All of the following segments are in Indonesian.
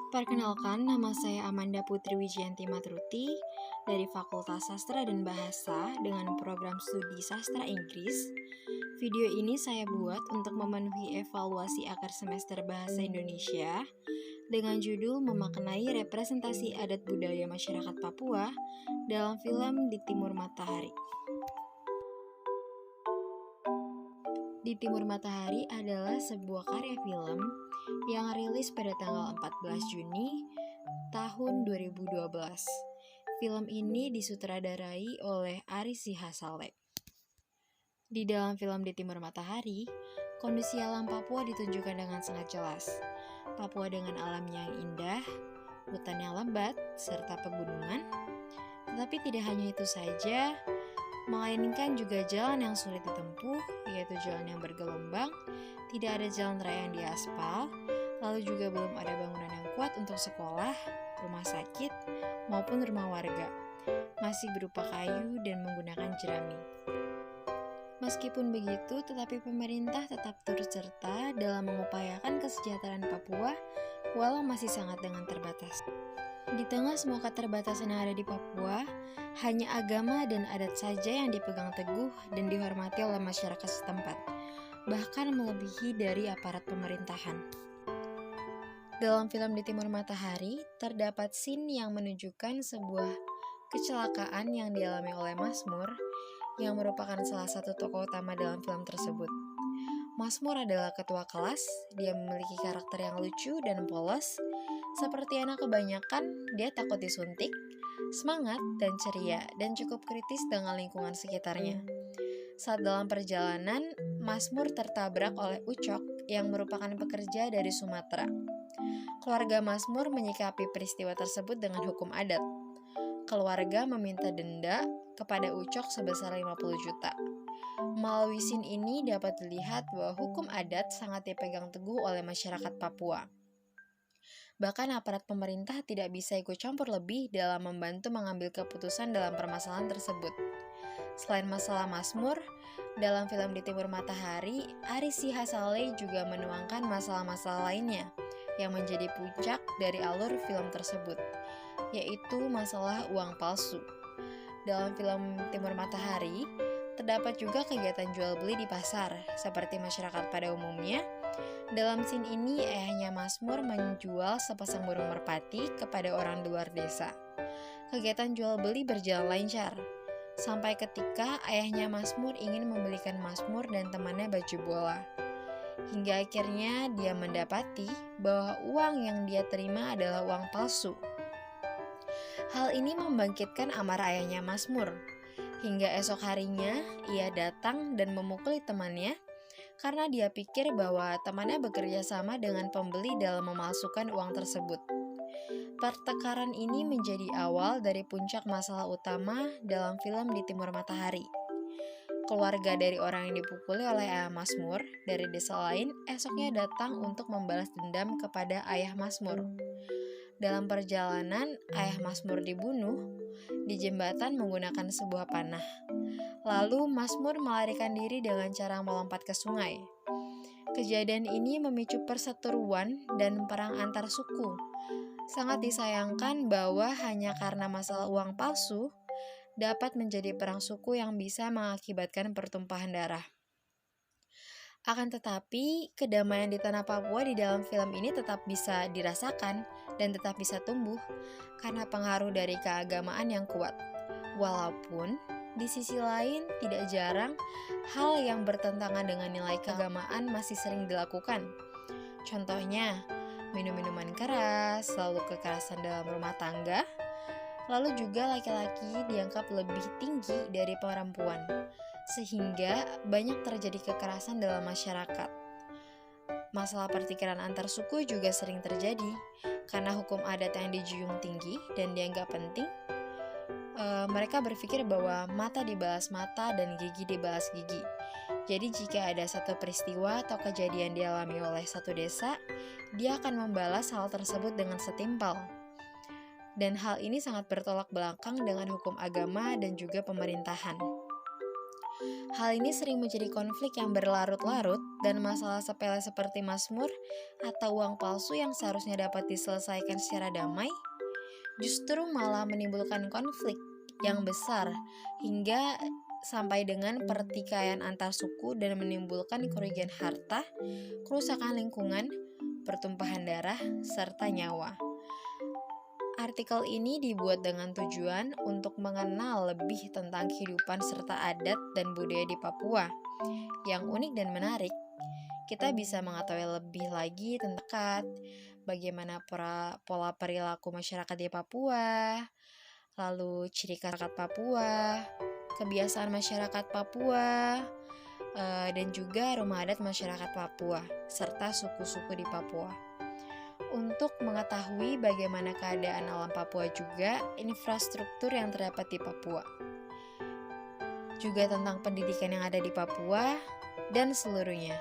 Perkenalkan, nama saya Amanda Putri Wijianti Matruti dari Fakultas Sastra dan Bahasa dengan program studi Sastra Inggris. Video ini saya buat untuk memenuhi evaluasi akhir semester Bahasa Indonesia dengan judul Memaknai Representasi Adat Budaya Masyarakat Papua dalam film Di Timur Matahari. Di Timur Matahari adalah sebuah karya film yang rilis pada tanggal 14 Juni tahun 2012. Film ini disutradarai oleh Ari Sihasale. Di dalam film Di Timur Matahari, kondisi alam Papua ditunjukkan dengan sangat jelas. Papua dengan alamnya yang indah, hutan yang lebat, serta pegunungan. Tetapi tidak hanya itu saja, melainkan juga jalan yang sulit ditempuh, yaitu jalan yang bergelombang, tidak ada jalan raya yang diaspal, lalu juga belum ada bangunan yang kuat untuk sekolah, rumah sakit, maupun rumah warga. Masih berupa kayu dan menggunakan jerami. Meskipun begitu, tetapi pemerintah tetap turut serta dalam mengupayakan kesejahteraan Papua, walau masih sangat dengan terbatas. Di tengah semua keterbatasan yang ada di Papua, hanya agama dan adat saja yang dipegang teguh dan dihormati oleh masyarakat setempat, bahkan melebihi dari aparat pemerintahan. Dalam film Di Timur Matahari, terdapat scene yang menunjukkan sebuah kecelakaan yang dialami oleh Masmur, yang merupakan salah satu tokoh utama dalam film tersebut. Masmur adalah ketua kelas, dia memiliki karakter yang lucu dan polos. Seperti anak kebanyakan, dia takut disuntik, semangat dan ceria, dan cukup kritis dengan lingkungan sekitarnya. Saat dalam perjalanan, Masmur tertabrak oleh Ucok yang merupakan pekerja dari Sumatera. Keluarga Masmur menyikapi peristiwa tersebut dengan hukum adat. Keluarga meminta denda kepada Ucok sebesar 50 juta. Melalui scene ini dapat dilihat bahwa hukum adat sangat dipegang teguh oleh masyarakat Papua. Bahkan aparat pemerintah tidak bisa ikut campur lebih dalam membantu mengambil keputusan dalam permasalahan tersebut. Selain masalah Masmur, dalam film Di Timur Matahari, Ari Sihasale juga menuangkan masalah-masalah lainnya yang menjadi puncak dari alur film tersebut, yaitu masalah uang palsu. Dalam film Timur Matahari, terdapat juga kegiatan jual beli di pasar, seperti masyarakat pada umumnya. Dalam scene ini, ayahnya Masmur menjual sepasang burung merpati kepada orang luar desa. Kegiatan jual beli berjalan lancar, sampai ketika ayahnya Masmur ingin membelikan Masmur dan temannya baju bola. Hingga akhirnya dia mendapati bahwa uang yang dia terima adalah uang palsu. Hal ini membangkitkan amarah ayahnya Masmur. Hingga esok harinya, ia datang dan memukuli temannya karena dia pikir bahwa temannya bekerja sama dengan pembeli dalam memalsukan uang tersebut. Pertengkaran ini menjadi awal dari puncak masalah utama dalam film Di Timur Matahari. Keluarga dari orang yang dipukuli oleh ayah Masmur dari desa lain esoknya datang untuk membalas dendam kepada ayah Masmur. Dalam perjalanan, ayah Masmur dibunuh di jembatan menggunakan sebuah panah. Lalu Masmur melarikan diri dengan cara melompat ke sungai. Kejadian ini memicu perseteruan dan perang antar suku. Sangat disayangkan bahwa hanya karena masalah uang palsu dapat menjadi perang suku yang bisa mengakibatkan pertumpahan darah. Akan tetapi, kedamaian di tanah Papua di dalam film ini tetap bisa dirasakan dan tetap bisa tumbuh karena pengaruh dari keagamaan yang kuat. Walaupun di sisi lain, tidak jarang hal yang bertentangan dengan nilai keagamaan masih sering dilakukan. Contohnya, minum-minuman keras, lalu kekerasan dalam rumah tangga, lalu juga laki-laki dianggap lebih tinggi dari perempuan, sehingga banyak terjadi kekerasan dalam masyarakat. Masalah pertikaian antar suku juga sering terjadi, karena hukum adat yang dijunjung tinggi dan dianggap penting. Mereka berpikir bahwa mata dibalas mata dan gigi dibalas gigi. Jadi jika ada satu peristiwa atau kejadian dialami oleh satu desa, dia akan membalas hal tersebut dengan setimpal. Dan hal ini sangat bertolak belakang dengan hukum agama dan juga pemerintahan. Hal ini sering menjadi konflik yang berlarut-larut dan masalah sepele seperti Mazmur atau uang palsu yang seharusnya dapat diselesaikan secara damai justru malah menimbulkan konflik yang besar hingga sampai dengan pertikaian antar suku dan menimbulkan kerugian harta, kerusakan lingkungan, pertumpahan darah, serta nyawa. Artikel ini dibuat dengan tujuan untuk mengenal lebih tentang kehidupan serta adat dan budaya di Papua. Yang unik dan menarik, kita bisa mengetahui lebih lagi tentang bagaimana pola perilaku masyarakat di Papua, lalu ciri khas masyarakat Papua, kebiasaan masyarakat Papua, dan juga rumah adat masyarakat Papua, serta suku-suku di Papua. Untuk mengetahui bagaimana keadaan alam Papua juga infrastruktur yang terdapat di Papua. Juga tentang pendidikan yang ada di Papua dan seluruhnya.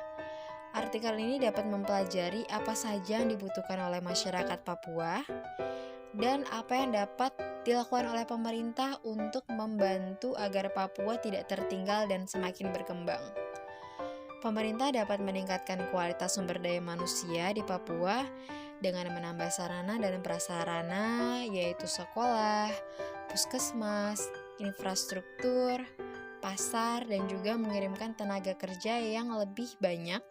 Artikel ini dapat mempelajari apa saja yang dibutuhkan oleh masyarakat Papua dan apa yang dapat dilakukan oleh pemerintah untuk membantu agar Papua tidak tertinggal dan semakin berkembang. Pemerintah dapat meningkatkan kualitas sumber daya manusia di Papua dengan menambah sarana dan prasarana yaitu sekolah, puskesmas, infrastruktur, pasar, dan juga mengirimkan tenaga kerja yang lebih banyak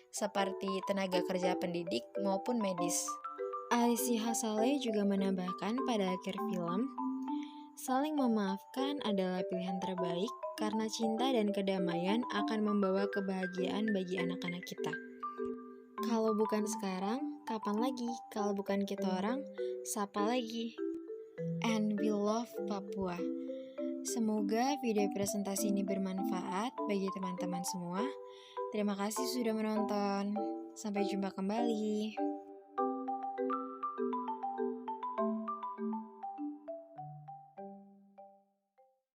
seperti tenaga kerja pendidik maupun medis. Alicia Saleh juga menambahkan pada akhir film, saling memaafkan adalah pilihan terbaik karena cinta dan kedamaian akan membawa kebahagiaan bagi anak-anak kita. Kalau bukan sekarang, kapan lagi? Kalau bukan kita orang, siapa lagi? And we love Papua. Semoga video presentasi ini bermanfaat bagi teman-teman semua. Terima kasih sudah menonton. Sampai jumpa kembali.